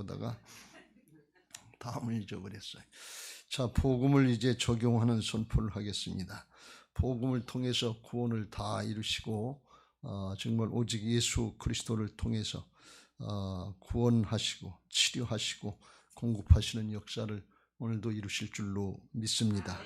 보다가 다음을 잊어버렸어요. 자, 복음을 이제 적용하는 선포를 하겠습니다. 복음을 통해서 구원을 다 이루시고 정말 오직 예수 그리스도를 통해서 구원하시고 치료하시고 공급하시는 역사를 오늘도 이루실 줄로 믿습니다.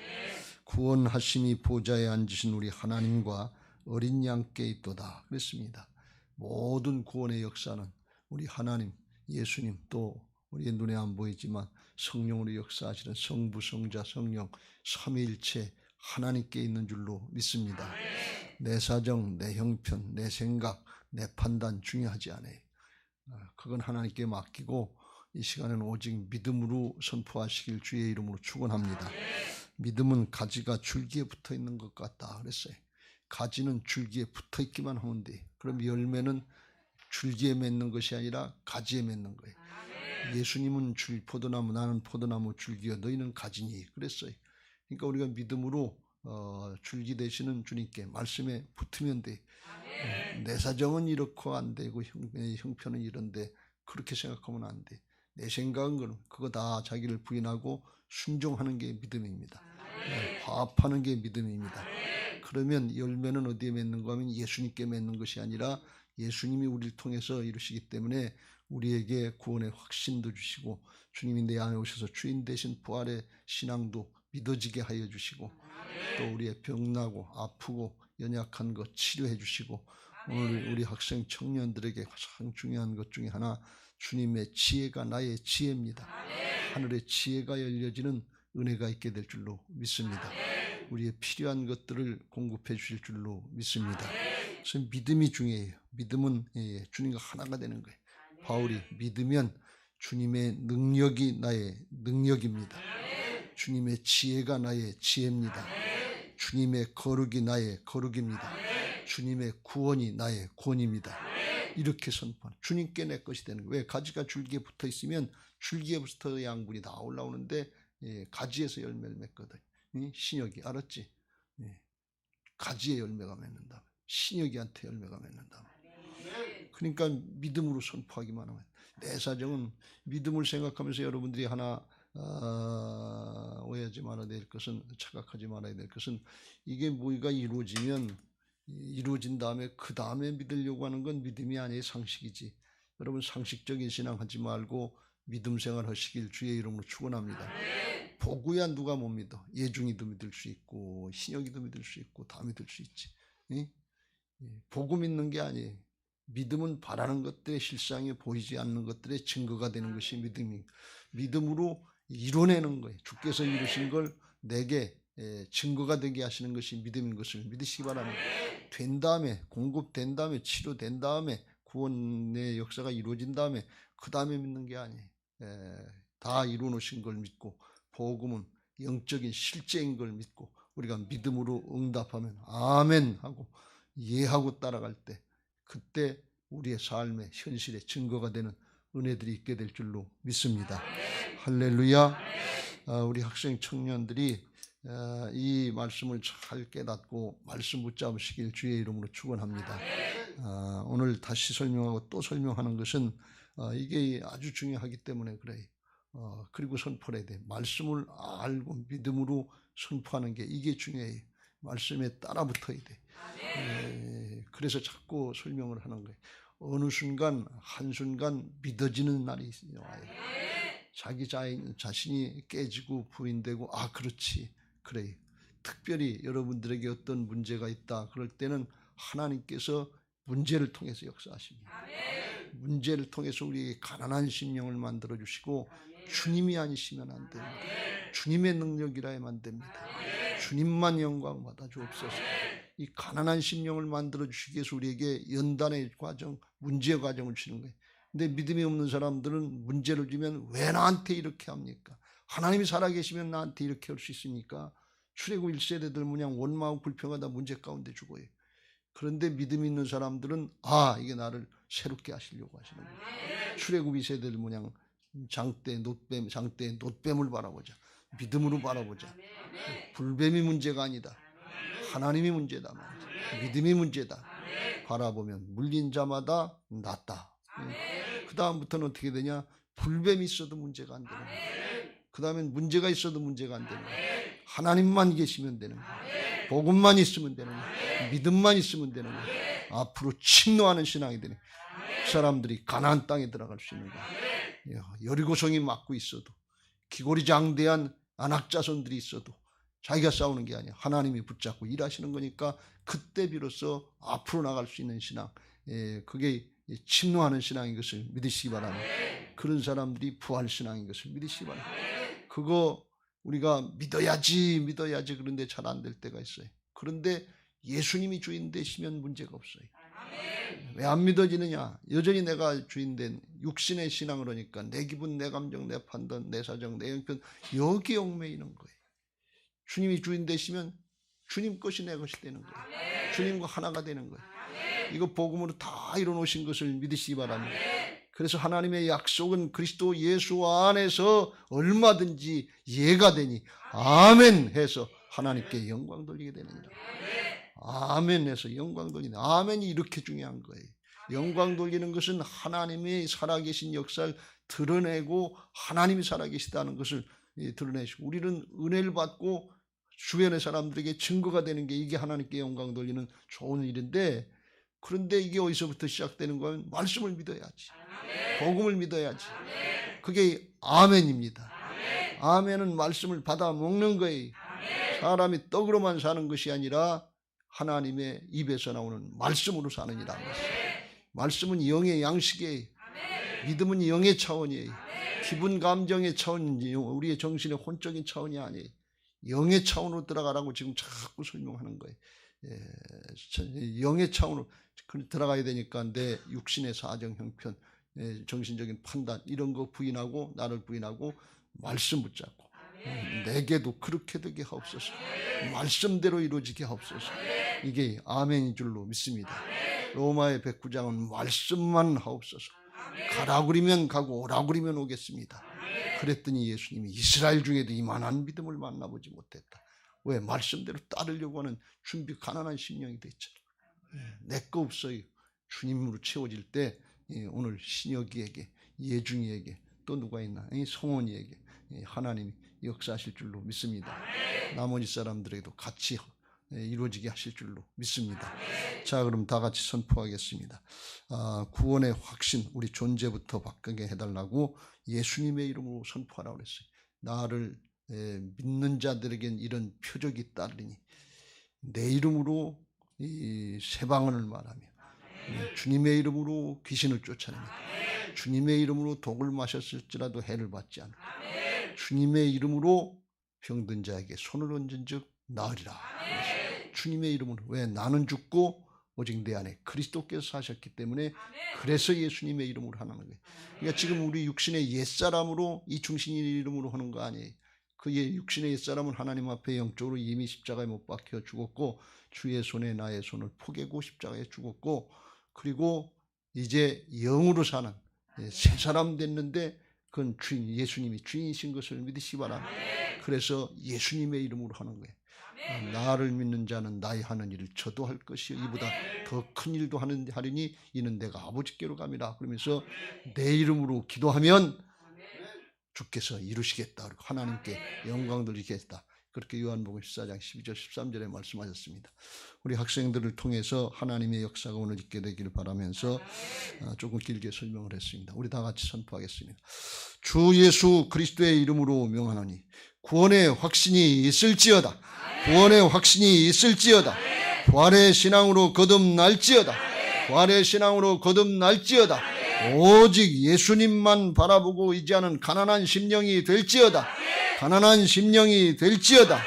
구원하심이 보좌에 앉으신 우리 하나님과 어린 양께 있도다 그랬습니다. 모든 구원의 역사는 우리 하나님, 예수님, 또 우리의 눈에 안 보이지만 성령으로 역사하시는 성부, 성자, 성령 삼위일체 하나님께 있는 줄로 믿습니다. 내 사정, 내 형편, 내 생각, 내 판단 중요하지 않아요. 그건 하나님께 맡기고 이 시간에는 오직 믿음으로 선포하시길 주의 이름으로 축원합니다. 믿음은 가지가 줄기에 붙어 있는 것 같다 그랬어요. 가지는 줄기에 붙어 있기만 하면 돼. 그럼 열매는 줄기에 맺는 것이 아니라 가지에 맺는 거예요. 예수님은 포도나무, 나는 포도나무 줄기여 너희는 가지니 그랬어요. 그러니까 우리가 믿음으로 줄기 되시는 주님께 말씀에 붙으면 돼. 내 사정은 이렇고 안 되고 형편은 이런데 그렇게 생각하면 안 돼. 내 생각은 그거 다 자기를 부인하고 순종하는 게 믿음입니다. 화합하는 게 믿음입니다. 그러면 열매는 어디에 맺는가 하면 예수님께 맺는 것이 아니라 예수님이 우리를 통해서 이루시기 때문에 우리에게 구원의 확신도 주시고 주님이 내 안에 오셔서 주인 되신 부활의 신앙도 믿어지게 하여 주시고 또 우리의 병나고 아프고 연약한 것 치료해 주시고 오늘 우리 학생 청년들에게 가장 중요한 것 중에 하나 주님의 지혜가 나의 지혜입니다. 하늘의 지혜가 열려지는 은혜가 있게 될 줄로 믿습니다. 우리의 필요한 것들을 공급해 주실 줄로 믿습니다. 그래서 믿음이 중요해요. 믿음은 주님과 하나가 되는 거예요. 바울이 믿으면 주님의 능력이 나의 능력입니다. 주님의 지혜가 나의 지혜입니다. 주님의 거룩이 나의 거룩입니다. 주님의 구원이 나의 구원입니다. 이렇게 선포하는 주님께 내 것이 되는 거예요. 왜? 가지가 줄기에 붙어 있으면 줄기에부터 양분이 다 올라오는데 가지에서 열매를 맺거든. 신혁이 알았지? 가지에 열매가 맺는다. 신혁이한테 열매가 맺는다. 그러니까 믿음으로 선포하기만 하면 내 사정은 믿음을 생각하면서 여러분들이 하나 오해하지 말아야 될 것은 착각하지 말아야 될 것은 이게 뭐가 이루어진 다음에 그 다음에 믿으려고 하는 건 믿음이 아니에요. 상식이지. 여러분 상식적인 신앙하지 말고 믿음 생활 하시길 주의 이름으로 축원합니다. 보구야 누가 못 믿어. 예중이도 믿을 수 있고 신혁이도 믿을 수 있고 다 믿을 수 있지. 보고 믿는 게 아니에요. 믿음은 바라는 것들의 실상에 보이지 않는 것들의 증거가 되는 것이 믿음이. 믿음으로 이뤄내는 거예요. 주께서 이루신 걸 내게 증거가 되게 하시는 것이 믿음인 것을 믿으시기 바랍니다. 된 다음에 공급된 다음에 치료된 다음에 구원의 역사가 이루어진 다음에 그 다음에 믿는 게 아니에요. 다 이루어놓으신 걸 믿고 복음은 영적인 실제인 걸 믿고 우리가 믿음으로 응답하면 아멘 하고 예하고 따라갈 때 그때 우리의 삶의 현실의 증거가 되는 은혜들이 있게 될 줄로 믿습니다. 할렐루야. 우리 학생 청년들이 이 말씀을 잘 깨닫고 말씀 붙잡으시길 주의 이름으로 축원합니다. 오늘 다시 설명하고 또 설명하는 것은 이게 아주 중요하기 때문에 그래요. 그리고 선포해야 돼. 말씀을 알고 믿음으로 선포하는 게 이게 중요해요. 말씀에 따라 붙어야 돼. 그래서 자꾸 설명을 하는 거예요. 어느 순간 한순간 믿어지는 날이 와요. 자기 자신이 깨지고 부인되고 그렇지 그래요. 특별히 여러분들에게 어떤 문제가 있다 그럴 때는 하나님께서 문제를 통해서 역사하십니다. 문제를 통해서 우리에게 가난한 심령을 만들어 주시고 주님이 아니시면 안 됩니다. 주님의 능력이라야만 안 됩니다. 주님만 영광 받아 주옵소서. 이 가난한 심령을 만들어 주시기 위해서 우리에게 연단의 과정, 문제 과정을 주시는 거예요. 근데 믿음이 없는 사람들은 문제를 주면 왜 나한테 이렇게 합니까? 하나님이 살아계시면 나한테 이렇게 할 수 있습니까? 출애굽 1세대들 모양 원망하고 불평하다 문제 가운데 죽어요. 그런데 믿음 있는 사람들은 이게 나를 새롭게 하시려고 하시는 거예요. 출애굽 2세대들 모양 장대 놋뱀을 바라보자. 믿음으로 바라보자. 불뱀이 문제가 아니다. 하나님이 문제다. 믿음이 문제다. 바라보면 물린 자마다 낫다. 그 다음부터는 어떻게 되냐? 불뱀이 있어도 문제가 안 되는 거예요. 그 다음엔 문제가 있어도 문제가 안 되는 거예요. 하나님만 계시면 되는 거예요. 복음만 있으면 되는 거예요. 믿음만 있으면 되는 거예요. 앞으로 침노하는 신앙이 되는 거예요. 그 사람들이 가나안 땅에 들어갈 수 있는 거예요. 여리고성이 막고 있어도, 기골이 장대한 안악자손들이 있어도 자기가 싸우는 게 아니야. 하나님이 붙잡고 일하시는 거니까 그때 비로소 앞으로 나갈 수 있는 신앙, 그게 침노하는 신앙인 것을 믿으시기 바랍니다. 그런 사람들이 부활신앙인 것을 믿으시기 바랍니다. 그거 우리가 믿어야지 그런데 잘 안 될 때가 있어요. 그런데 예수님이 주인 되시면 문제가 없어요. 왜 안 믿어지느냐? 여전히 내가 주인된 육신의 신앙을 하니까 내 기분, 내 감정, 내 판단, 내 사정, 내 형편, 여기에 얽매이는 거예요. 주님이 주인 되시면 주님 것이 내 것이 되는 거예요. 주님과 하나가 되는 거예요. 이거 복음으로 다 이뤄놓으신 것을 믿으시기 바랍니다. 그래서 하나님의 약속은 그리스도 예수 안에서 얼마든지 예가 되니 아멘 해서 하나님께 영광 돌리게 되느니라. 아멘 해서 영광 돌리는, 아멘이 이렇게 중요한 거예요. 영광 돌리는 것은 하나님이 살아계신 역사를 드러내고 하나님이 살아계시다는 것을 드러내시고, 우리는 은혜를 받고 주변의 사람들에게 증거가 되는 게 이게 하나님께 영광 돌리는 좋은 일인데, 그런데 이게 어디서부터 시작되는 건 말씀을 믿어야지, 복음을 믿어야지. 그게 아멘입니다. 아멘은 말씀을 받아 먹는 거예요. 사람이 떡으로만 사는 것이 아니라 하나님의 입에서 나오는 말씀으로 사느니라. 말씀은 영의 양식이에요. 믿음은 영의 차원이에요. 기분 감정의 차원인지 우리의 정신의 혼적인 차원이 아니에요. 영의 차원으로 들어가라고 지금 자꾸 설명하는 거예요. 영의 차원으로 들어가야 되니까 내 육신의 사정, 형편, 정신적인 판단 이런 거 부인하고, 나를 부인하고 말씀 붙잡고, 내게도 그렇게 되게 하옵소서, 말씀대로 이루어지게 하옵소서. 이게 아멘인 줄로 믿습니다. 로마의 109장은 말씀만 하옵소서, 가라 그러면 가고 오라 그러면 오겠습니다. 그랬더니 예수님이 이스라엘 중에도 이만한 믿음을 만나보지 못했다. 왜? 말씀대로 따르려고 하는 준비 가난한 심령이 됐잖아. 내 거 없어요. 주님으로 채워질 때 오늘 신혁이에게, 예중이에게, 또 누가 있나, 성원이에게 하나님이 역사하실 줄로 믿습니다. 나머지 사람들에게도 같이 이루어지게 하실 줄로 믿습니다. 자, 그럼 다 같이 선포하겠습니다. 구원의 확신, 우리 존재부터 바꾸게 해달라고 예수님의 이름으로 선포하라고 그랬어요. 나를 믿는 자들에겐 이런 표적이 따르니 내 이름으로 이 세방언을 말하며, 주님의 이름으로 귀신을 쫓아내며, 주님의 이름으로 독을 마셨을지라도 해를 받지 않고, 주님의 이름으로 병든 자에게 손을 얹은 즉 나으리라. 주님의 이름으로. 왜? 나는 죽고 오직 내 안에 그리스도께서 사셨기 때문에, 그래서 예수님의 이름으로 하는 거예요. 그러니까 지금 우리 육신의 옛사람으로, 이 중신의 이름으로 하는 거 아니에요. 그 육신의 옛사람은 하나님 앞에 영적으로 이미 십자가에 못 박혀 죽었고, 주의 손에 나의 손을 포개고 십자가에 죽었고, 그리고 이제 영으로 사는 새 사람 됐는데, 그건 주인, 예수님이 주인이신 것을 믿으시기 바랍니다. 그래서 예수님의 이름으로 하는 거예요. 나를 믿는 자는 나의 하는 일을 저도 할 것이요 이보다 더 큰 일도 하리니 이는 내가 아버지께로 감이라. 그러면서 내 이름으로 기도하면 주께서 이루시겠다. 그리고 하나님께 영광 돌리겠다. 그렇게 요한복음 14장 12절 13절에 말씀하셨습니다. 우리 학생들을 통해서 하나님의 역사가 오늘 있게 되기를 바라면서 조금 길게 설명을 했습니다. 우리 다 같이 선포하겠습니다. 주 예수 그리스도의 이름으로 명하노니 구원의 확신이 있을지어다. 구원의 확신이 있을지어다. 부활의 신앙으로 거듭날지어다. 부활의 신앙으로 거듭날지어다. 오직 예수님만 바라보고 의지하는 가난한 심령이 될지어다. 가난한 심령이 될지어다.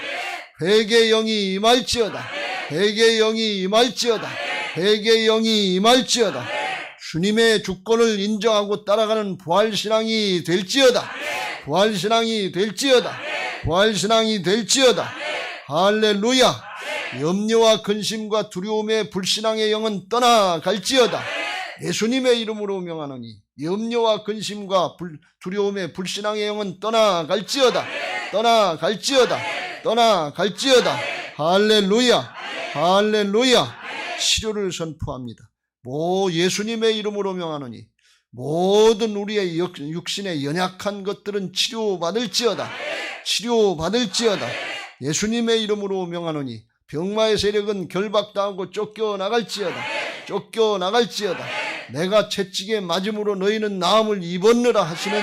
회개의 영이 임할지어다. 회개의 영이 임할지어다. 회개의 영이 임할지어다. 주님의 주권을 인정하고 따라가는 부활신앙이 될지어다. 부활신앙이 될지어다. 부활신앙이 될지어다. 할렐루야. 염려와 근심과 두려움의 불신앙의 영은 떠나갈지어다. 예수님의 이름으로 명하노니 염려와 근심과 두려움의 불신앙의 영은 떠나갈지어다. 떠나갈지어다. 떠나갈지어다. 할렐루야. 할렐루야. 치료를 선포합니다. 예수님의 이름으로 명하노니 모든 우리의 육신의 연약한 것들은 치료받을지어다. 치료받을지어다. 예수님의 이름으로 명하노니 병마의 세력은 결박당하고 쫓겨나갈지어다. 쫓겨나갈지어다. 내가 채찍에 맞음으로 너희는 나음을 입었느라 하시는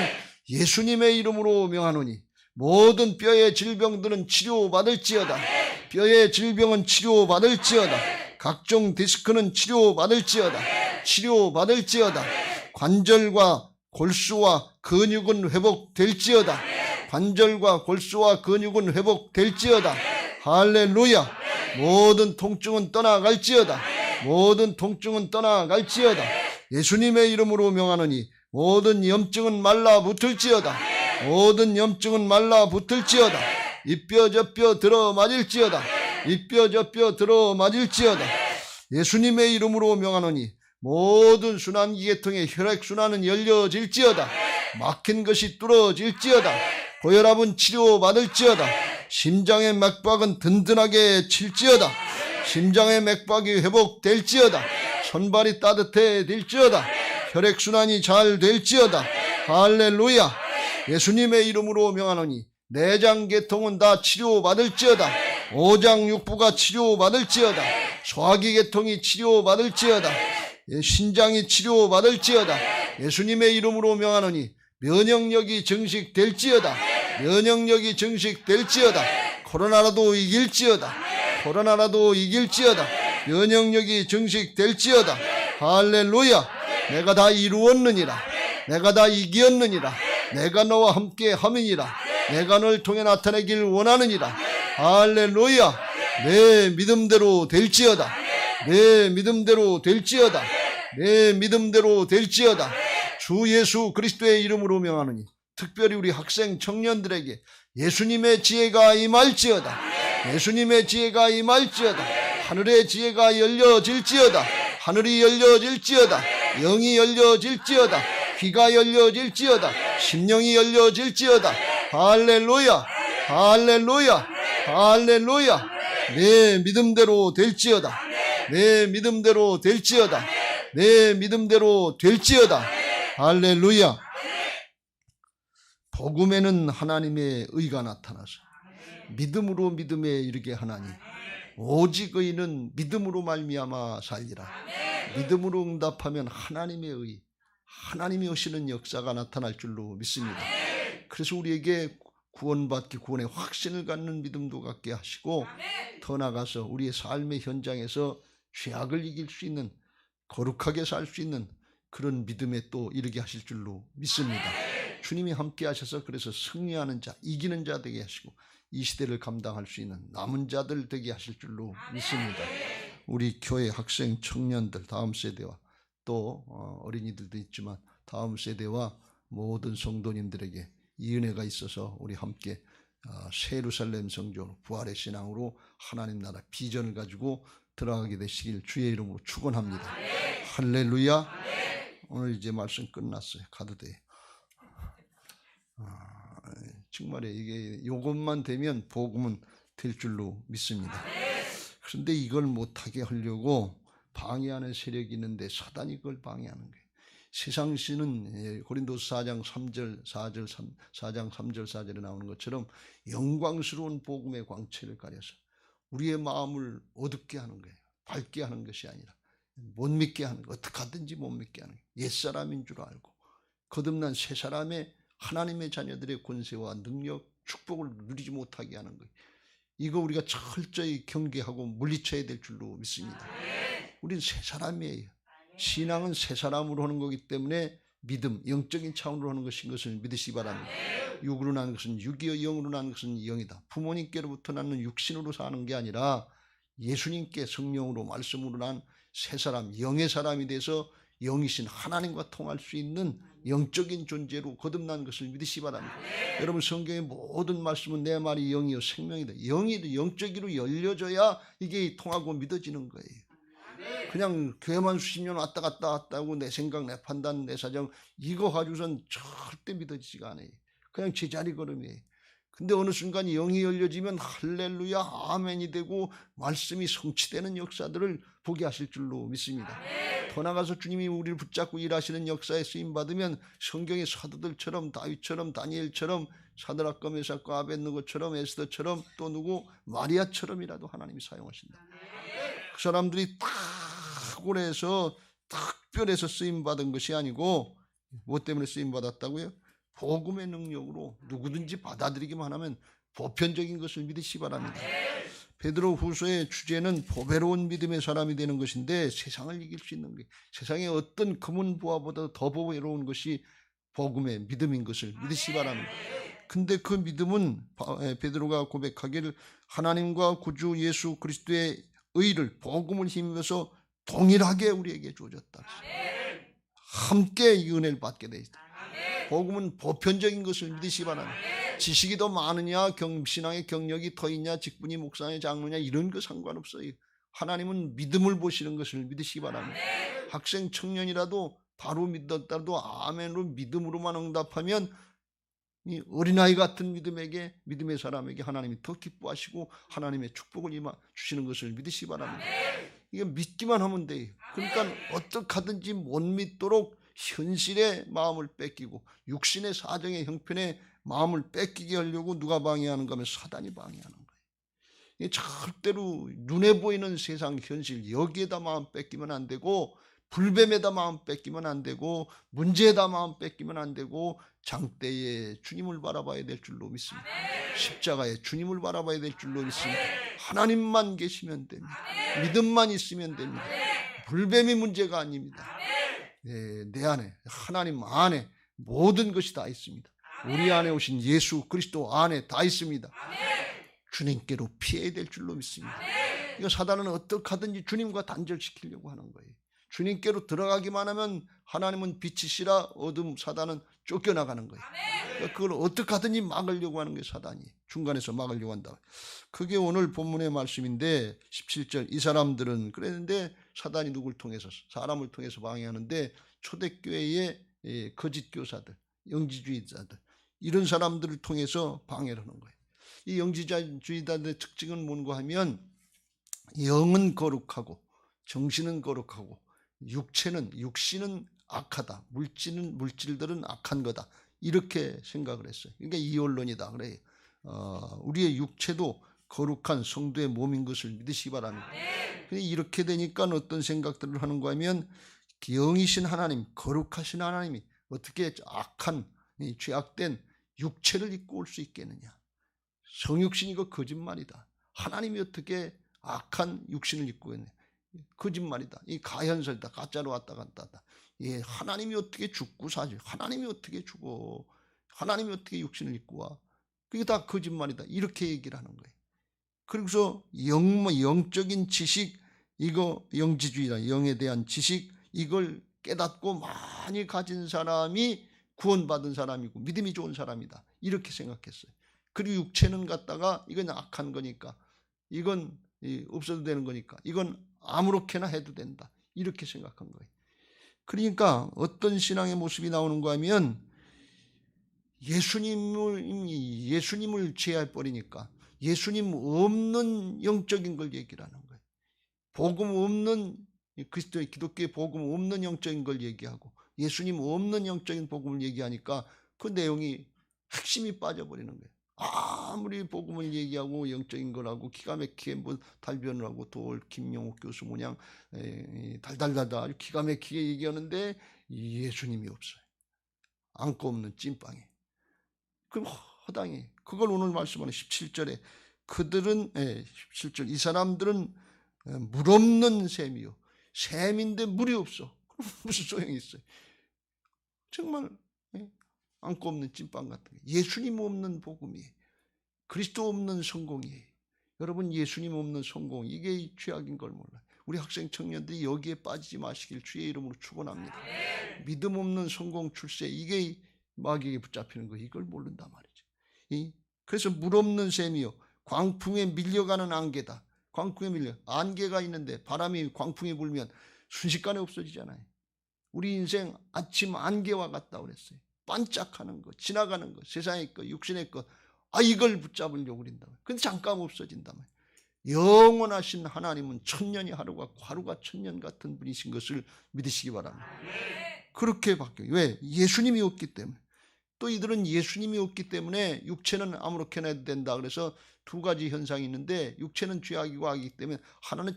예수님의 이름으로 명하노니 모든 뼈의 질병들은 치료받을지어다. 뼈의 질병은 치료받을지어다. 각종 디스크는 치료받을지어다. 치료받을지어다. 관절과 골수와 근육은 회복될지어다. 관절과 골수와 근육은 회복될지어다. 할렐루야. 모든 통증은 떠나갈지어다. 모든 통증은 떠나갈지어다. 예수님의 이름으로 명하노니 모든 염증은 말라붙을지어다. 모든 염증은 말라붙을지어다. 이 뼈 저 뼈 들어맞을지어다. 이 뼈 저 뼈 들어맞을지어다. 예수님의 이름으로 명하노니 모든 순환기 계통의 혈액순환은 열려질지어다. 막힌 것이 뚫어질지어다. 고혈압은 치료받을지어다. 심장의 맥박은 든든하게 칠지어다. 심장의 맥박이 회복될지어다. 손발이 따뜻해질지어다. 혈액순환이 잘 될지어다. 할렐루야. 예수님의 이름으로 명하노니 내장 계통은 다 치료받을지어다. 오장육부가 치료받을지어다. 소화기 계통이 치료받을지어다. 신장이 치료받을지어다. 예수님의 이름으로 명하노니 면역력이 증식될지어다. 면역력이 증식될지어다. 코로나라도 이길지어다. 코로나라도 이길지어다. 면역력이 증식될지어다. 할렐루야. 내가 다 이루었느니라. 내가 다 이기었느니라. 내가 너와 함께 함이니라. 내가 널 통해 나타내길 원하느니라. 할렐루야. 내 믿음대로 될지어다. 내 믿음대로 될지어다. 내 믿음대로 될지어다. 주 예수 그리스도의 이름으로 명하노니 특별히 우리 학생 청년들에게 예수님의 지혜가 임할지어다. 예수님의 지혜가 임할지어다. 하늘의 지혜가 열려질지어다. 하늘이 열려질지어다. 영이 열려질지어다. 귀가 열려질지어다. 심령이 열려질지어다. 할렐루야. 할렐루야. 할렐루야. 내 믿음대로 될지어다. 내 믿음대로 될지어다. 내 믿음대로 될지어다. 할렐루야. 복음에는 하나님의 의가 나타나서 믿음으로 믿음에 이르게 하나니 오직 의인은 믿음으로 말미암아 살리라. 믿음으로 응답하면 하나님의 의, 하나님이 하시는 역사가 나타날 줄로 믿습니다. 그래서 우리에게 구원받기, 구원의 확신을 갖는 믿음도 갖게 하시고 더 나아가서 우리의 삶의 현장에서 죄악을 이길 수 있는, 거룩하게 살 수 있는 그런 믿음에 또 이르게 하실 줄로 믿습니다. 주님이 함께 하셔서 그래서 승리하는 자, 이기는 자 되게 하시고 이 시대를 감당할 수 있는 남은 자들 되게 하실 줄로 믿습니다. 우리 교회 학생 청년들, 다음 세대와 또 어린이들도 있지만 다음 세대와 모든 성도님들에게 이 은혜가 있어서 우리 함께 새 예루살렘 성전 부활의 신앙으로 하나님 나라 비전을 가지고 들어가게 되시길 주의 이름으로 축원합니다. 할렐루야. 오늘 이제 말씀 끝났어요. 가도 돼요. 정말 이게 이것만 되면 복음은 될 줄로 믿습니다. 그런데 이걸 못하게 하려고 방해하는 세력이 있는데 사단이 그걸 방해하는 거예요. 세상신은 고린도서 4장 3절 4장 3절 4절에 나오는 것처럼 영광스러운 복음의 광채를 가려서 우리의 마음을 어둡게 하는 거예요. 밝게 하는 것이 아니라 못 믿게 하는 거, 어떻게 하든지 못 믿게 하는 거예요. 옛사람인 줄 알고 거듭난 새 사람의 하나님의 자녀들의 권세와 능력, 축복을 누리지 못하게 하는 거예요. 이거 우리가 철저히 경계하고 물리쳐야 될 줄로 믿습니다. 우리는 새 사람이에요. 신앙은 새 사람으로 하는 거기 때문에 믿음, 영적인 차원으로 하는 것인 것을 믿으시기 바랍니다. 육으로 난 것은 육이요, 영으로 난 것은 영이다. 부모님께로부터 낳는 육신으로 사는 게 아니라 예수님께 성령으로 말씀으로 난 새 사람, 영의 사람이 돼서 영이신 하나님과 통할 수 있는 영적인 존재로 거듭난 것을 믿으시기 바랍니다. 여러분 성경의 모든 말씀은 내 말이 영이요 생명이다. 영이 영적으로 열려져야 이게 통하고 믿어지는 거예요. 그냥 교회만 수십 년 왔다 갔다 하고 내 생각, 내 판단, 내 사정 이거 가지고선 절대 믿어지지가 않아요. 그냥 제자리 걸음이에요. 근데 어느 순간 영이 열려지면 할렐루야 아멘이 되고 말씀이 성취되는 역사들을 보게 하실 줄로 믿습니다. 더 나아가서 주님이 우리를 붙잡고 일하시는 역사에 쓰임받으면 성경의 사도들처럼 다윗처럼 다니엘처럼 사드락과 메삭과 아벳느고처럼 에스더처럼 또 누구 마리아처럼이라도 하나님이 사용하신다. 그 사람들이 탁월해서 특별해서 쓰임받은 것이 아니고 무엇 때문에 쓰임받았다고요? 복음의 능력으로 누구든지 받아들이기만 하면 보편적인 것을 믿으시기 바랍니다. 베드로 후서의 주제는 보배로운 믿음의 사람이 되는 것인데 세상을 이길 수 있는 게 세상의 어떤 금은 보화보다 더 보배로운 것이 복음의 믿음인 것을 믿으시기 바랍니다. 근데 그 믿음은 베드로가 고백하기를 하나님과 구주 예수 그리스도의 의를 복음을 힘입어서 동일하게 우리에게 주어졌다. 함께 이 은혜를 받게 되어 있다. 복음은 보편적인 것을 믿으시기 바랍니다. 지식이 더 많으냐 신앙의 경력이 더 있냐 직분이 목사의 장로냐 이런 거 상관없어요. 하나님은 믿음을 보시는 것을 믿으시기 바랍니다. 학생 청년이라도 바로 믿었다도 아멘으로 믿음으로만 응답하면 이 어린아이 같은 믿음의 사람에게 하나님이 더 기뻐하시고 하나님의 축복을 주시는 것을 믿으시기 바랍니다. 이게 믿기만 하면 돼요. 그러니까 어떻게 하든지 못 믿도록 현실의 마음을 뺏기고 육신의 사정의 형편에 마음을 뺏기게 하려고 누가 방해하는가 하면 사단이 방해하는 거예요. 이게 절대로 눈에 보이는 세상 현실 여기에다 마음 뺏기면 안 되고 불뱀에다 마음 뺏기면 안 되고 문제에다 마음 뺏기면 안 되고 장대에 주님을 바라봐야 될 줄로 믿습니다. 십자가에 주님을 바라봐야 될 줄로 믿습니다. 하나님만 계시면 됩니다. 믿음만 있으면 됩니다. 불뱀이 문제가 아닙니다. 내 안에 하나님 안에 모든 것이 다 있습니다. 우리 안에 오신 예수 그리스도 안에 다 있습니다. 주님께로 피해야 될 줄로 믿습니다. 이거 사단은 어떻게 하든지 주님과 단절시키려고 하는 거예요. 주님께로 들어가기만 하면 하나님은 빛이시라 어둠 사단은 쫓겨나가는 거예요. 그걸 어떻게 하든지 막으려고 하는 게 사단이 중간에서 막으려고 한다. 그게 오늘 본문의 말씀인데 17절 이 사람들은 그랬는데 사단이 누굴 통해서 사람을 통해서 방해하는데 초대교회의 거짓 교사들 영지주의자들 이런 사람들을 통해서 방해를 하는 거예요. 이 영지주의자들의 특징은 뭔가 하면 영은 거룩하고 정신은 거룩하고 육신은 악하다. 물질들은 악한 거다. 이렇게 생각을 했어요. 그러니까 이원론이다. 그래요. 우리의 육체도 거룩한 성도의 몸인 것을 믿으시기 바랍니다. 이렇게 되니까 어떤 생각들을 하는가 하면 영이신 하나님, 거룩하신 하나님이 어떻게 악한 죄악된 육체를 입고 올 수 있겠느냐. 성육신 이거 거짓말이다. 하나님이 어떻게 악한 육신을 입고 있느냐. 거짓말이다. 이 가현설이다. 가짜로 왔다 갔다 하다. 예, 하나님이 어떻게 죽고 사죠? 하나님이 어떻게 죽어? 하나님이 어떻게 육신을 입고 와? 그게 다 거짓말이다. 이렇게 얘기를 하는 거예요. 그래서 영적인 지식, 이거 영지주의다. 영에 대한 지식, 이걸 깨닫고 많이 가진 사람이 구원받은 사람이고 믿음이 좋은 사람이다. 이렇게 생각했어요. 그리고 육체는 갖다가 이건 악한 거니까, 이건 없어도 되는 거니까, 이건 아무렇게나 해도 된다. 이렇게 생각한 거예요. 그러니까 어떤 신앙의 모습이 나오는가 하면 예수님을 제할 버리니까 예수님 없는 영적인 걸 얘기를 하는 거예요. 복음 없는 그리스도의 기독교의 복음 없는 영적인 걸 얘기하고 예수님 없는 영적인 복음을 얘기하니까 그 내용이 핵심이 빠져버리는 거예요. 아무리 복음을 얘기하고 영적인 거라고 기가 막히게 뭐 달변을 하고 김용옥 교수 모양 달달달달 기가 막히게 얘기하는데 예수님이 없어요. 안고 없는 찐빵에. 그럼 허당해. 그걸 오늘 말씀하는 17절에 그들은 17절 이 사람들은 물 없는 셈이요. 셈인데 물이 없어. 그럼 무슨 소용이 있어요. 정말 안고 없는 찐빵 같은 게 예수님 없는 복음이에요. 그리스도 없는 성공이에요. 여러분 예수님 없는 성공 이게 죄악인 걸 몰라요. 우리 학생 청년들이 여기에 빠지지 마시길 주의 이름으로 축원합니다. 믿음 없는 성공 출세 이게 마귀에게 붙잡히는 거 이걸 모른단 말이죠. 그래서 물 없는 셈이요 광풍에 밀려가는 안개다. 광풍에 밀려 안개가 있는데 바람이 광풍이 불면 순식간에 없어지잖아요. 우리 인생 아침 안개와 같다 그랬어요. 반짝하는 거, 지나가는 거, 세상의 거, 육신의 거 이걸 붙잡으려고 그런다. 근데 잠깐 없어진다. 영원하신 하나님은 천년이 하루 같고 하루가 천년 같은 분이신 것을 믿으시기 바랍니다. 그렇게 바뀌어요. 왜? 예수님이 없기 때문에. 또 이들은 예수님이 없기 때문에 육체는 아무렇게나 해도 된다. 그래서 두 가지 현상이 있는데, 육체는 죄악이고 악이기 때문에 하나는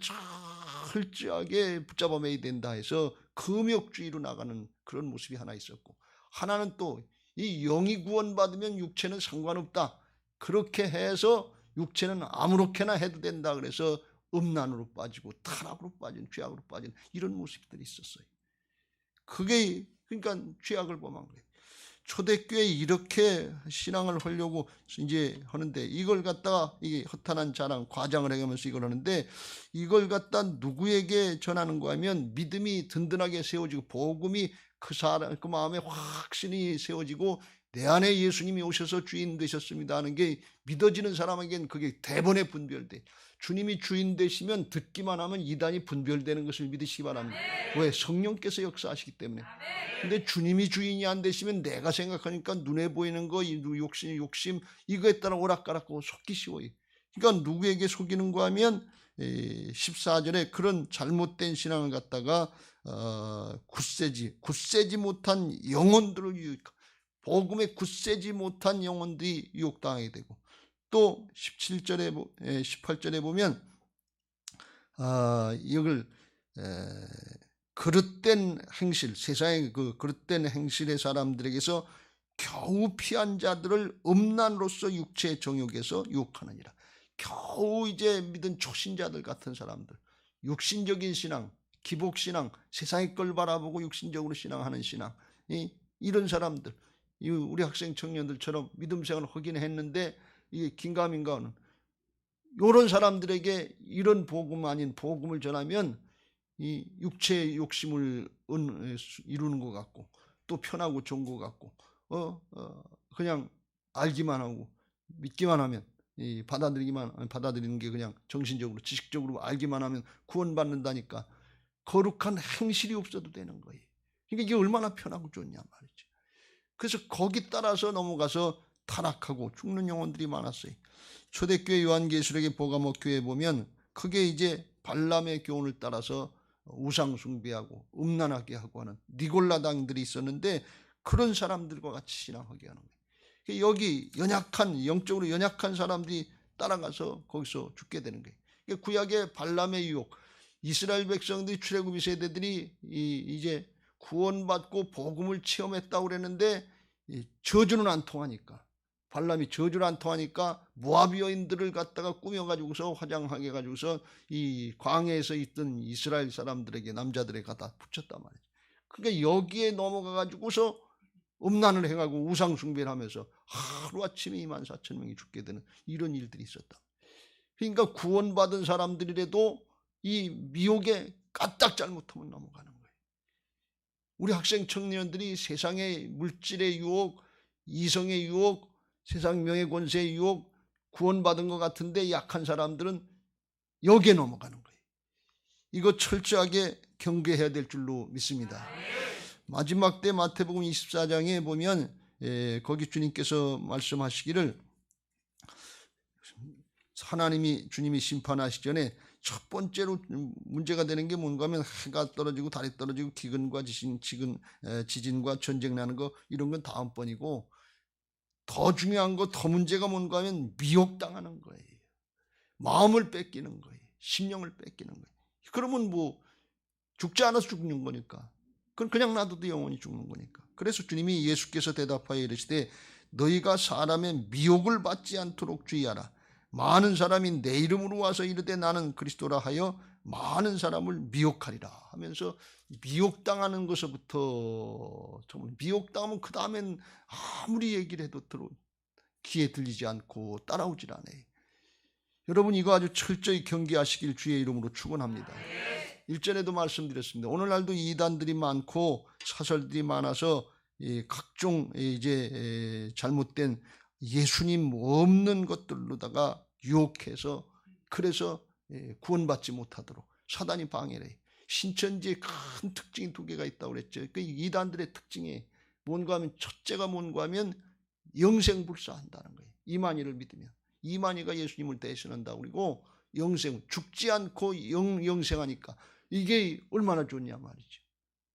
철저하게 붙잡아 매야 된다 해서 금욕주의로 나가는 그런 모습이 하나 있었고, 하나는 또 이 영이 구원받으면 육체는 상관없다. 그렇게 해서 육체는 아무렇게나 해도 된다. 그래서 음란으로 빠지고 타락으로 빠진, 죄악으로 빠진 이런 모습들이 있었어요. 그게 그러니까 죄악을 범한 거예요. 초대교회 이렇게 신앙을 하려고 이제 하는데, 이걸 갖다가 이게 허탄한 자랑, 과장을 해가면서 이걸 하는데, 이걸 갖다 누구에게 전하는 거 하면 믿음이 든든하게 세워지고 복음이 그 사람 그 마음에 확신이 세워지고 내 안에 예수님이 오셔서 주인 되셨습니다 하는 게 믿어지는 사람에겐 그게 대번에 분별돼. 주님이 주인 되시면 듣기만 하면 이단이 분별되는 것을 믿으시기 바랍니다. 왜? 성령께서 역사하시기 때문에. 근데 주님이 주인이 안 되시면 내가 생각하니까 눈에 보이는 거, 욕심 이거에 따라 오락가락하고 속기 쉬워요. 그러니까 누구에게 속이는가 하면 14절에 그런 잘못된 신앙을 갖다가 굳세지 못한 영혼들을 복음에 굳세지 못한 영혼들이 유혹당하게 되고, 또 17절에 18절에 보면 이걸 그릇된 행실, 세상의 그 그릇된 행실의 사람들에게서 겨우 피한 자들을 음란으로서 육체의 정욕에서 유혹하느니라. 겨우 이제 믿은 초신자들 같은 사람들, 육신적인 신앙, 기복신앙, 세상의 걸 바라보고 육신적으로 신앙하는 신앙, 이런 사람들, 우리 학생 청년들처럼 믿음 생활을 하긴 했는데 이 긴가민가는 이런 사람들에게 이런 복음 아닌 복음을 전하면 이 육체의 욕심을 이루는 것 같고, 또 편하고 좋은 것 같고, 그냥 알기만 하고 믿기만 하면, 받아들이는 게 그냥 정신적으로 지식적으로 알기만 하면 구원받는다니까 거룩한 행실이 없어도 되는 거예요. 그러니까 이게 얼마나 편하고 좋냐 말이죠. 그래서 거기 따라서 넘어가서 타락하고 죽는 영혼들이 많았어요. 초대교회 요한계시록의 보가목 교회에 보면 크게 이제 발람의 교훈을 따라서 우상 숭배하고 음란하게 하고 하는 니골라당들이 있었는데, 그런 사람들과 같이 신앙하게 하는 거예요. 여기 영적으로 연약한 사람들이 따라가서 거기서 죽게 되는 거예요. 구약의 발람의 유혹, 이스라엘 백성들이 출애굽 세대들이 이제 구원받고 복음을 체험했다고 그랬는데 저주는 안 통하니까, 발람이 저주를 안 통하니까 모압 여인들을 갖다가 꾸며가지고서 화장하게 해가지고서 이 광야에서 있던 이스라엘 사람들에게, 남자들에게 갖다 붙였단 말이죠. 그러니까 여기에 넘어가가지고서 음란을 해가지고 우상 숭배를 하면서 하루아침에 24,000명이 죽게 되는 이런 일들이 있었다. 그러니까 구원받은 사람들이라도 이 미혹에 까딱 잘못하면 넘어가는 거예요. 우리 학생 청년들이 세상의 물질의 유혹, 이성의 유혹, 세상 명예 권세의 유혹, 구원받은 것 같은데 약한 사람들은 여기에 넘어가는 거예요. 이거 철저하게 경계해야 될 줄로 믿습니다. 마지막 때 마태복음 24장에 보면 거기 주님께서 말씀하시기를, 주님이 심판하시기 전에 첫 번째로 문제가 되는 게 뭔가 하면 해가 떨어지고 달이 떨어지고 기근과 지진과 전쟁 나는 거, 이런 건 다음번이고, 더 중요한 거, 더 문제가 뭔가 하면 미혹당하는 거예요. 마음을 뺏기는 거예요. 심령을 뺏기는 거예요. 그러면 뭐 죽지 않아서 죽는 거니까, 그건 그냥 놔둬도 영원히 죽는 거니까. 그래서 주님이 예수께서 대답하여 이르시되 너희가 사람의 미혹을 받지 않도록 주의하라. 많은 사람이 내 이름으로 와서 이르되 나는 그리스도라 하여 많은 사람을 미혹하리라 하면서, 미혹당하는 것부터, 정말 미혹당하면 그 다음엔 아무리 얘기를 해도 귀에 들리지 않고 따라오질 않아요. 여러분, 이거 아주 철저히 경계하시길 주의 이름으로 축원합니다. 일전에도 말씀드렸습니다. 오늘날도 이단들이 많고 사설들이 많아서 각종 이제 잘못된 예수님 없는 것들로다가 유혹해서, 그래서 구원받지 못하도록 사단이 방해를 해요. 신천지의 큰 특징이 두 개가 있다고 그랬죠. 그 이단들의 특징이 뭔가 하면, 첫째가 뭔가 하면 영생불사한다는 거예요. 이만희를 믿으면. 이만희가 예수님을 대신한다고. 그리고 영생, 죽지 않고 영생하니까 이게 얼마나 좋냐 말이죠.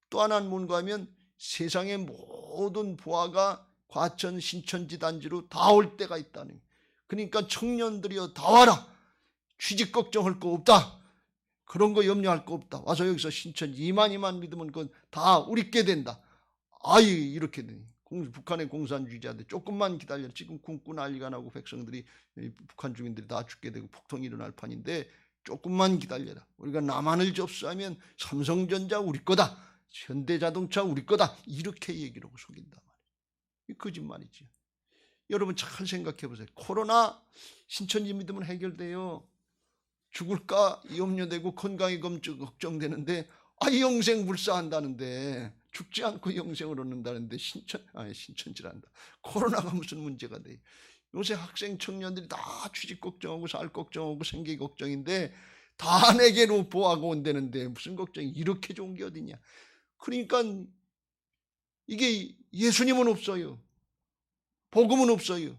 또 하나는 뭔가 하면 세상의 모든 부하가 과천 신천지 단지로 다 올 때가 있다는. 그러니까 청년들이여 다 와라. 취직 걱정할 거 없다. 그런 거 염려할 거 없다. 와서 여기서 신천지 이만희만 믿으면 그건 다 우리께 된다. 아이 이렇게 되니. 북한의 공산주의자들 조금만 기다려. 지금 굶고 난리가 나고 백성들이 북한 주민들이 다 죽게 되고 폭동이 일어날 판인데 조금만 기다려라. 우리가 남한을 접수하면 삼성전자 우리 거다. 현대자동차 우리 거다. 이렇게 얘기를 하고 속인단 말이에요. 이 거짓말이지. 여러분 잘 생각해 보세요. 코로나 신천지 믿으면 해결돼요. 죽을까 염려되고 건강이 걱정되는데 영생 불사한다는데 죽지 않고 영생을 얻는다는데 신천지란다. 코로나가 무슨 문제가 돼. 요새 학생 청년들이 다 취직 걱정하고 살 걱정하고 생계 걱정인데 다 내게로 보하고 온다는데 무슨 걱정이 이렇게 좋은 게 어디냐. 그러니까 이게 예수님은 없어요. 복음은 없어요.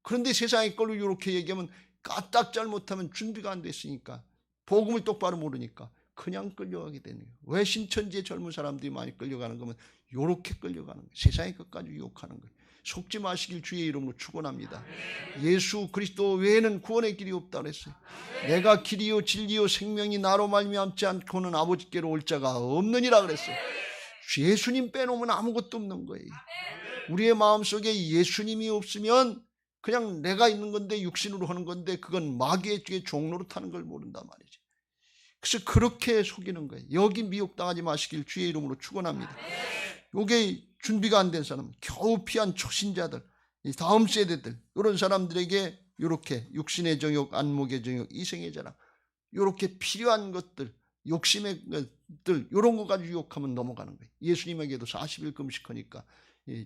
그런데 세상의 걸로 이렇게 얘기하면 까딱 잘못하면 준비가 안 됐으니까 복음을 똑바로 모르니까 그냥 끌려가게 되네요. 왜 신천지의 젊은 사람들이 많이 끌려가는 거면 이렇게 끌려가는 거예요. 세상의 것까지 유혹하는 거예요. 속지 마시길 주의 이름으로 축원합니다. 예수 그리스도 외에는 구원의 길이 없다 그랬어요. 내가 길이요 진리요 생명이 나로 말미암지 않고는 아버지께로 올 자가 없느니라 그랬어요. 예수님 빼놓으면 아무것도 없는 거예요. 우리의 마음속에 예수님이 없으면 그냥 내가 있는 건데 육신으로 하는 건데 그건 마귀의 종로로 타는 걸 모른단 말이지. 그래서 그렇게 속이는 거예요. 여기 미혹당하지 마시길 주의 이름으로 축원합니다. 요게 준비가 안 된 사람, 겨우 피한 초신자들, 다음 세대들 이런 사람들에게 이렇게 육신의 정욕, 안목의 정욕, 이생의 자랑 이렇게 필요한 것들, 욕심의 것들 이런 거 가지고 유혹하면 넘어가는 거예요. 예수님에게도 40일 금식하니까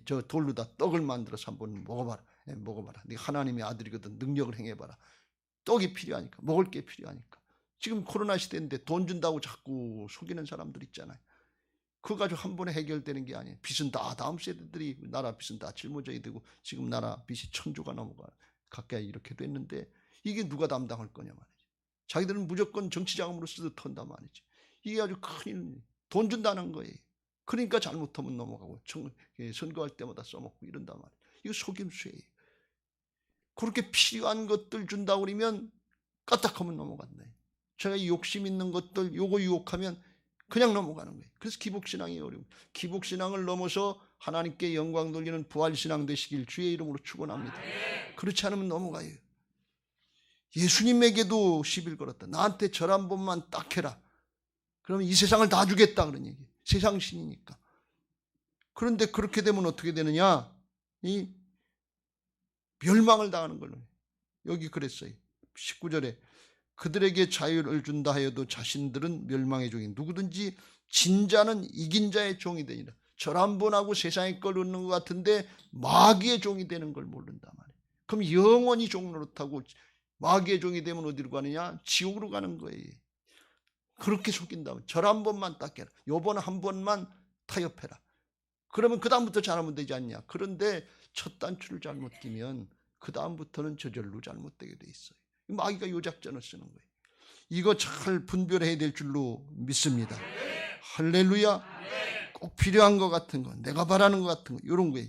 저 돌로다 떡을 만들어서 한번 먹어봐라. 먹어봐라. 네가 하나님의 아들이거든. 능력을 행해봐라. 떡이 필요하니까. 먹을 게 필요하니까. 지금 코로나 시대인데 돈 준다고 자꾸 속이는 사람들 있잖아요. 그거 가지고 한 번에 해결되는 게 아니에요. 빚은 다 다음 세대들이 나라 빚은 다 짊어져야 되고 지금 나라 빚이 1000조가 넘어가 가까이 이렇게 됐는데 이게 누가 담당할 거냐 말이지. 자기들은 무조건 정치자금으로 쓰듯 한단 말이지. 이게 아주 큰일. 돈 준다는 거예요. 그러니까 잘못하면 넘어가고 선거할 때마다 써먹고 이런단 말이에요. 이거 속임수예요. 그렇게 필요한 것들 준다고 그러면 까딱하면 넘어간다. 제가 욕심 있는 것들 요거 유혹하면 그냥 넘어가는 거예요. 그래서 기복신앙이 어려워요. 기복신앙을 넘어서 하나님께 영광 돌리는 부활신앙 되시길 주의 이름으로 축원합니다. 그렇지 않으면 넘어가요. 예수님에게도 시비를 걸었다. 나한테 절 한 번만 딱 해라. 그러면 이 세상을 다 주겠다 그런 얘기. 세상 신이니까. 그런데 그렇게 되면 어떻게 되느냐? 이 멸망을 당하는 걸로. 여기 그랬어요. 19절에 그들에게 자유를 준다 하여도 자신들은 멸망의 종이 누구든지 진자는 이긴 자의 종이 되니라. 절 한 번 하고 세상의 걸 얻는 것 같은데 마귀의 종이 되는 걸 모른단 말이에요. 그럼 영원히 종 노릇하고 마귀의 종이 되면 어디로 가느냐? 지옥으로 가는 거예요. 그렇게 속인다면 절 한 번만 딱 해라. 요번 한 번만 타협해라. 그러면 그 다음부터 잘하면 되지 않냐. 그런데 첫 단추를 잘못 끼면 그 다음부터는 저절로 잘못되게 돼 있어요. 마귀가 요 작전을 쓰는 거예요. 이거 잘 분별해야 될 줄로 믿습니다. 할렐루야. 꼭 필요한 것 같은 거, 내가 바라는 것 같은 거 이런 거예요.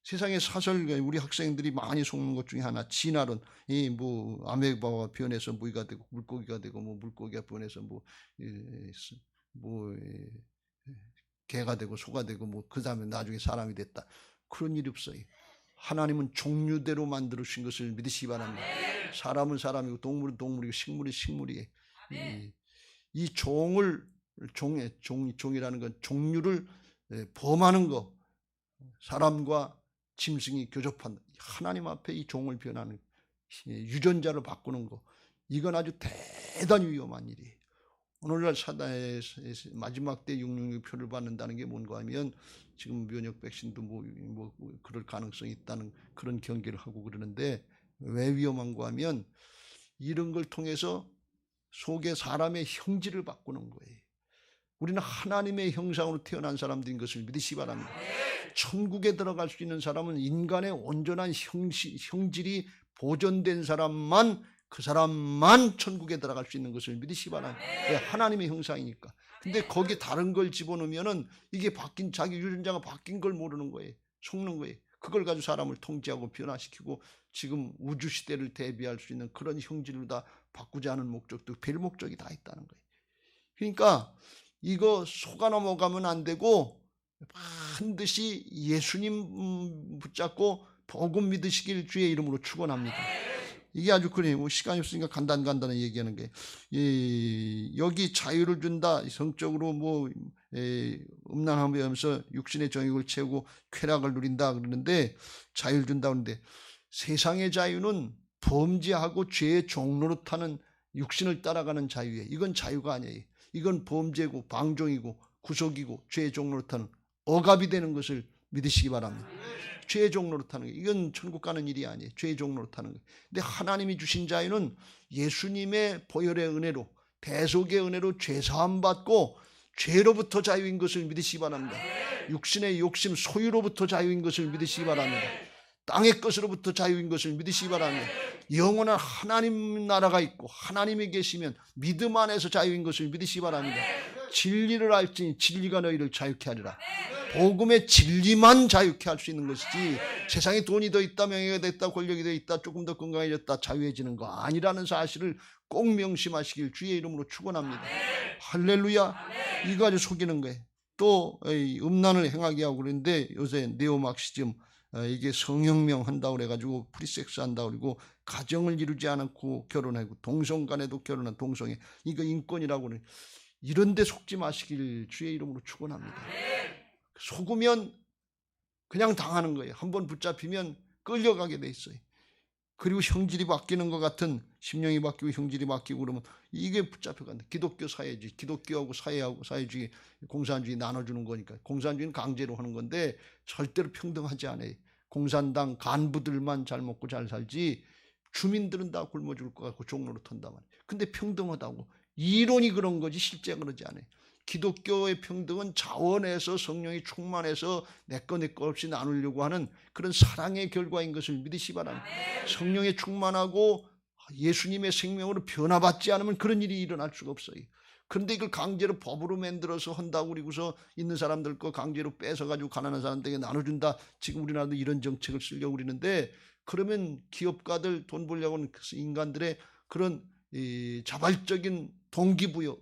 세상에 사설 우리 학생들이 많이 속는 것 중에 하나 진화론. 이 뭐 아메바가 변해서 무기가 되고 물고기가 되고 뭐 물고기가 변해서 뭐 개가 되고 소가 되고 뭐 그 다음에 나중에 사람이 됐다. 그런 일이 없어요. 하나님은 종류대로 만들으신 것을 믿으시기 바랍니다. 사람은 사람이고 동물은 동물이고 식물은 식물이에요. 이 종이라는 건 종류를 범하는 거, 사람과 짐승이 교접한다. 하나님 앞에 이 종을 변하는 유전자를 바꾸는 거, 이건 아주 대단히 위험한 일이에요. 오늘날 사단의 마지막 때 666표를 받는다는 게 뭔가 하면 지금 면역 백신도 뭐 그럴 가능성이 있다는 그런 경계를 하고 그러는데 왜 위험한가 하면 이런 걸 통해서 속에 사람의 형질을 바꾸는 거예요. 우리는 하나님의 형상으로 태어난 사람들인 것을 믿으시기 바랍니다. 천국에 들어갈 수 있는 사람은 인간의 온전한 형질이 보존된 사람만, 그 사람만 천국에 들어갈 수 있는 것을 믿으시기 바랍니다. 하나님의 형상이니까. 근데 거기에 다른 걸 집어넣으면은 이게 바뀐, 자기 유전자가 바뀐 걸 모르는 거예요. 속는 거예요. 그걸 가지고 사람을 통제하고 변화시키고 지금 우주 시대를 대비할 수 있는 그런 형질로 다 바꾸지 않은 목적도, 별 목적이 다 있다는 거예요. 그러니까 이거 속아 넘어가면 안 되고 반드시 예수님 붙잡고 복음 믿으시길 주의 이름으로 축원합니다. 이게 아주 그래요. 시간이 없으니까 간단하게 얘기하는 게, 여기 자유를 준다, 성적으로 음란하면서 육신의 정욕을 채우고 쾌락을 누린다 그러는데, 자유를 준다 그러는데, 세상의 자유는 범죄하고 죄의 종로로 타는 육신을 따라가는 자유예요. 이건 자유가 아니에요. 이건 범죄고 방종이고 구속이고 죄의 종로로 타는 억압이 되는 것을 믿으시기 바랍니다. 죄의 종로로 타는 거, 이건 천국 가는 일이 아니에요. 죄의 종로로 타는 거. 근데 하나님이 주신 자유는 예수님의 보혈의 은혜로, 대속의 은혜로 죄사함 받고 죄로부터 자유인 것을 믿으시기 바랍니다. 육신의 욕심 소유로부터 자유인 것을 믿으시기 바랍니다. 땅의 것으로부터 자유인 것을 믿으시기 바랍니다. 영원한 하나님 나라가 있고 하나님이 계시면 믿음 안에서 자유인 것을 믿으시기 바랍니다. 진리를 알지니 진리가 너희를 자유케 하리라. 복음의 진리만 자유케 할 수 있는 것이지, 세상에 돈이 더 있다, 명예가 더 있다, 권력이 더 있다, 조금 더 건강해졌다, 자유해지는 거 아니라는 사실을 꼭 명심하시길 주의 이름으로 축원합니다. 할렐루야. 이거 가지고 속이는 거예요. 또 음란을 행하게 하고 그러는데, 요새 네오막시즘, 이게 성혁명 한다고 그래가지고 프리섹스 한다고 그러고 가정을 이루지 않고 결혼하고 동성 간에도 결혼한 동성애, 이거 인권이라고 그래. 이런 데 속지 마시길 주의 이름으로 축원합니다. 속으면 그냥 당하는 거예요. 한번 붙잡히면 끌려가게 돼 있어요. 그리고 형질이 바뀌는 것 같은, 심령이 바뀌고 형질이 바뀌고 그러면 이게 붙잡혀간다. 기독교 사회주의, 기독교하고 사회주의, 공산주의 나눠주는 거니까. 공산주의는 강제로 하는 건데 절대로 평등하지 않아요. 공산당 간부들만 잘 먹고 잘 살지 주민들은 다 굶어 죽을 것 같고 종로로 턴다 말이에요. 근데 평등하다고 이론이 그런 거지 실제 그러지 않아요. 기독교의 평등은 자원에서 성령이 충만해서 내 거 없이 나누려고 하는 그런 사랑의 결과인 것을 믿으시기 바랍니다. 성령에 충만하고 예수님의 생명으로 변화받지 않으면 그런 일이 일어날 수가 없어요. 그런데 이걸 강제로 법으로 만들어서 한다고 그러고서 있는 사람들 거 강제로 뺏어가지고 가난한 사람들에게 나눠준다. 지금 우리나라도 이런 정책을 쓰려고 그러는데, 그러면 기업가들 돈 벌려고 하는 인간들의 그런 자발적인 동기부여,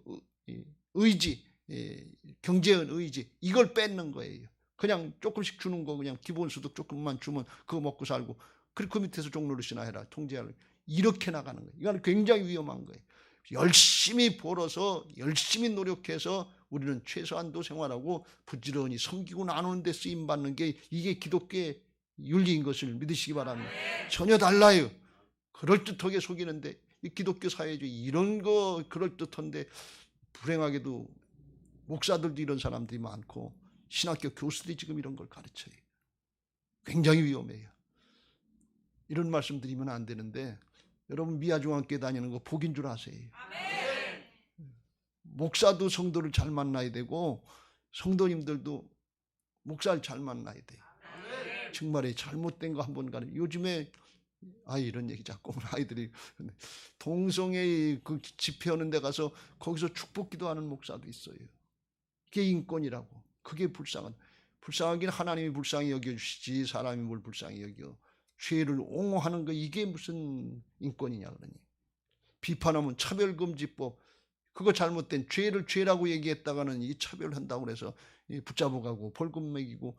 의지, 경제의 의지, 이걸 뺏는 거예요. 그냥 조금씩 주는 거, 그냥 기본소득 조금만 주면 그거 먹고 살고, 그리고 그 밑에서 종로릇이나 해라, 통제하라, 이렇게 나가는 거예요. 이건 굉장히 위험한 거예요. 열심히 벌어서 열심히 노력해서 우리는 최소한도 생활하고 부지런히 섬기고 나누는 데 쓰임받는 게 이게 기독교의 윤리인 것을 믿으시기 바랍니다. 전혀 달라요. 그럴듯하게 속이는데, 이 기독교 사회주의 이런 거 그럴듯한데, 불행하게도 목사들도 이런 사람들이 많고 신학교 교수들이 지금 이런 걸 가르쳐요. 굉장히 위험해요. 이런 말씀 드리면 안 되는데, 여러분 미아중학교에 다니는 거 복인 줄 아세요? 목사도 성도를 잘 만나야 되고 성도님들도 목사를 잘 만나야 돼요. 정말에 잘못된 거 한번 가는, 요즘에 이런 얘기 자꾸 아이들이 동성애 그 집회하는 데 가서 거기서 축복기도 하는 목사도 있어요. 그게 인권이라고. 그게 불쌍하긴 하나님이 불쌍히 여겨주시지 사람이 뭘 불쌍히 여겨. 죄를 옹호하는 거, 이게 무슨 인권이냐 그러니. 비판하면 차별금지법, 그거 잘못된, 죄를 죄라고 얘기했다가는 이 차별한다고 해서 붙잡아가고 벌금 매기고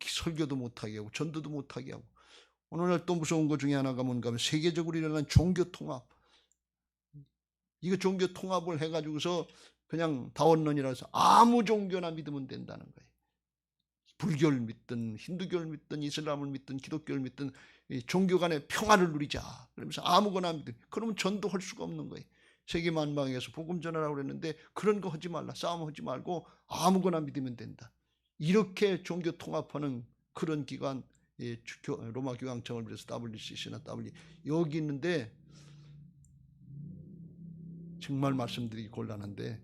설교도 못하게 하고 전도도 못하게 하고. 오늘날 또 무서운 것 중에 하나가 뭔가 하면 세계적으로 일어난 종교통합. 이거 종교통합을 해가지고서 그냥 다원론이라서 아무 종교나 믿으면 된다는 거예요. 불교를 믿든 힌두교를 믿든 이슬람을 믿든 기독교를 믿든 종교 간의 평화를 누리자. 그러면서 아무거나 믿든, 그러면 전도할 수가 없는 거예요. 세계 만방에서 복음 전하라고 그랬는데 그런 거 하지 말라. 싸움하지 말고 아무거나 믿으면 된다. 이렇게 종교 통합하는 그런 기관, 로마 교황청을 비해서 WCC나 여기 있는데, 정말 말씀드리기 곤란한데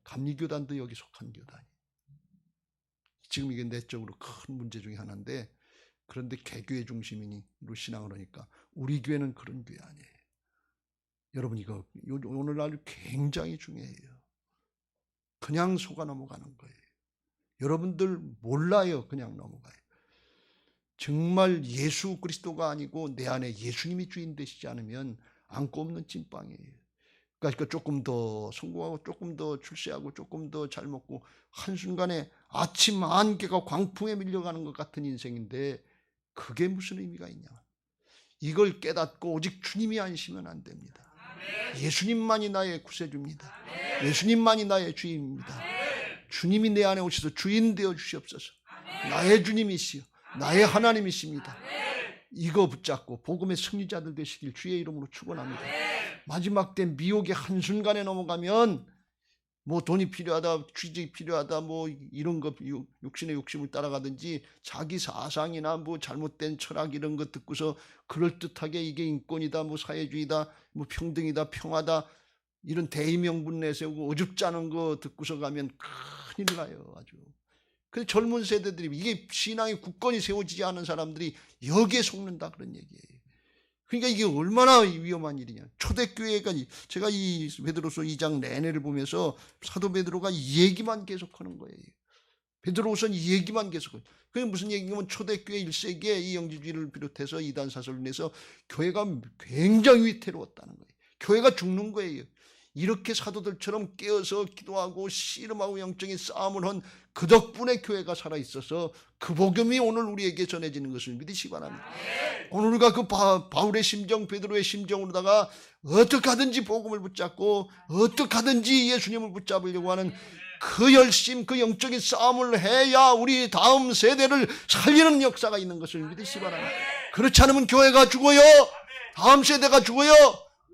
감리교단도 여기 속한 교단이. 지금 이게 내적으로 큰 문제 중에 하나인데, 그런데 개교의 중심으로 신앙을 하니까 우리 교회는 그런 교회 아니에요. 여러분, 이거 오늘날 굉장히 중요해요. 그냥 속아 넘어가는 거예요. 여러분들 몰라요. 그냥 넘어가요. 정말 예수 그리스도가 아니고 내 안에 예수님이 주인 되시지 않으면 안고 없는 찐빵이에요. 그러니까 조금 더 성공하고 조금 더 출세하고 조금 더 잘 먹고 한순간에 아침 안개가 광풍에 밀려가는 것 같은 인생인데 그게 무슨 의미가 있냐. 이걸 깨닫고 오직 주님이 아니시면 안 됩니다. 예수님만이 나의 구세주입니다. 예수님만이 나의 주인입니다. 주님이 내 안에 오셔서 주인 되어 주시옵소서. 나의 주님이시여 나의 하나님이십니다. 이거 붙잡고 복음의 승리자들 되시길 주의 이름으로 축원합니다. 마지막 때 미혹의 한순간에 넘어가면 뭐 돈이 필요하다, 취직이 필요하다, 뭐 이런 것 육신의 욕심을 따라가든지 자기 사상이나 뭐 잘못된 철학 이런 것 듣고서 그럴듯하게 이게 인권이다, 뭐 사회주의다, 뭐 평등이다, 평화다 이런 대의명분 내세우고 어줍지 않은 거 듣고서 가면 큰일 나요. 아주. 그 젊은 세대들이 이게 신앙의 굳건히 세워지지 않은 사람들이 여기에 속는다 그런 얘기예요. 그러니까 이게 얼마나 위험한 일이냐. 초대교회가 제가 이 베드로서 2장 내내를 보면서 사도 베드로가 이 얘기만 계속하는 거예요. 베드로서는 이 얘기만 계속해요. 그게 무슨 얘기냐면 초대교회 1세기에 이 영지주의를 비롯해서 이단 사설로 인해서 교회가 굉장히 위태로웠다는 거예요. 교회가 죽는 거예요. 이렇게 사도들처럼 깨어서 기도하고 씨름하고 영적인 싸움을 한 그 덕분에 교회가 살아있어서 그 복음이 오늘 우리에게 전해지는 것을 믿으시기 바랍니다. 오늘 우리가 그 바울의 심정, 베드로의 심정으로다가 어떻게 하든지 복음을 붙잡고 어떻게 하든지 예수님을 붙잡으려고 하는 그 열심, 그 영적인 싸움을 해야 우리 다음 세대를 살리는 역사가 있는 것을 믿으시기 바랍니다. 그렇지 않으면 교회가 죽어요. 다음 세대가 죽어요.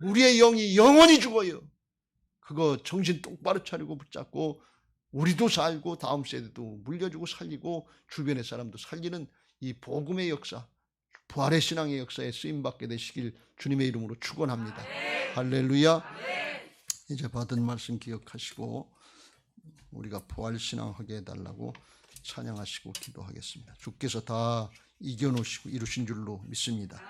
우리의 영이 영원히 죽어요. 그거 정신 똑바로 차리고 붙잡고 우리도 살고 다음 세대도 물려주고 살리고 주변의 사람도 살리는 이 복음의 역사, 부활의 신앙의 역사에 쓰임받게 되시길 주님의 이름으로 축원합니다. 할렐루야. 이제 받은 말씀 기억하시고 우리가 부활신앙하게 해달라고 찬양하시고 기도하겠습니다. 주께서 다 이겨놓으시고 이루신 줄로 믿습니다.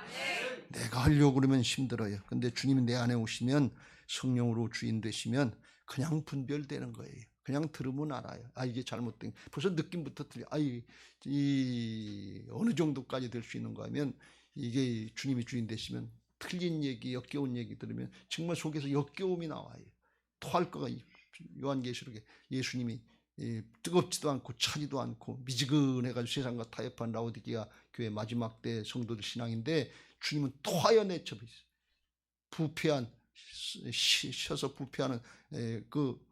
내가 하려고 그러면 힘들어요. 근데 주님이 내 안에 오시면 성령으로 주인 되시면 그냥 분별되는 거예요. 그냥 들으면 알아요. 아, 이게 잘못된, 벌써 느낌부터 틀려. 아, 이 어느 정도까지 될 수 있는가 하면 이게 주님이 주인 되시면 틀린 얘기, 역겨운 얘기 들으면 정말 속에서 역겨움이 나와요. 토할 거가 요한계시록에 예수님이 뜨겁지도 않고 차지도 않고 미지근해가지고 세상과 타협한 라오디게아 교회 마지막 때 성도들 신앙인데 주님은 토하여 내쳐버렸어요. 부패한, 쉬어서 부패하는 그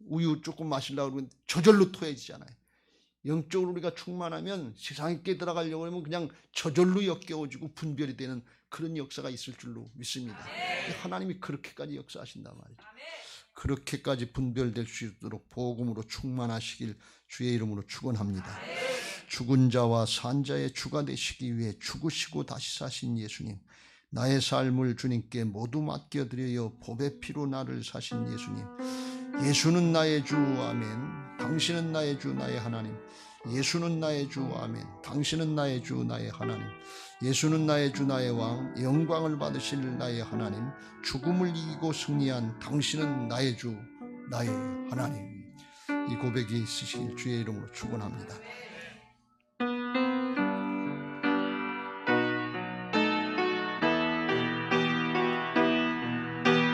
우유 조금 마시려고 그러면 저절로 토해지잖아요. 영적으로 우리가 충만하면 세상에 깨들어가려고 하면 그냥 저절로 역겨워지고 분별이 되는 그런 역사가 있을 줄로 믿습니다. 하나님이 그렇게까지 역사하신단 말이죠. 그렇게까지 분별될 수 있도록 복음으로 충만하시길 주의 이름으로 축원합니다. 죽은 자와 산 자의 주가 되시기 위해 죽으시고 다시 사신 예수님, 나의 삶을 주님께 모두 맡겨드려요 보배 피로 나를 사신 예수님, 예수는 나의 주 아멘. 당신은 나의 주 나의 하나님. 예수는 나의 주 아멘. 당신은 나의 주 나의 하나님. 예수는 나의 주 나의 왕. 영광을 받으실 나의 하나님. 죽음을 이기고 승리한 당신은 나의 주 나의 하나님. 이 고백이 있으시길 주의 이름으로 축원합니다.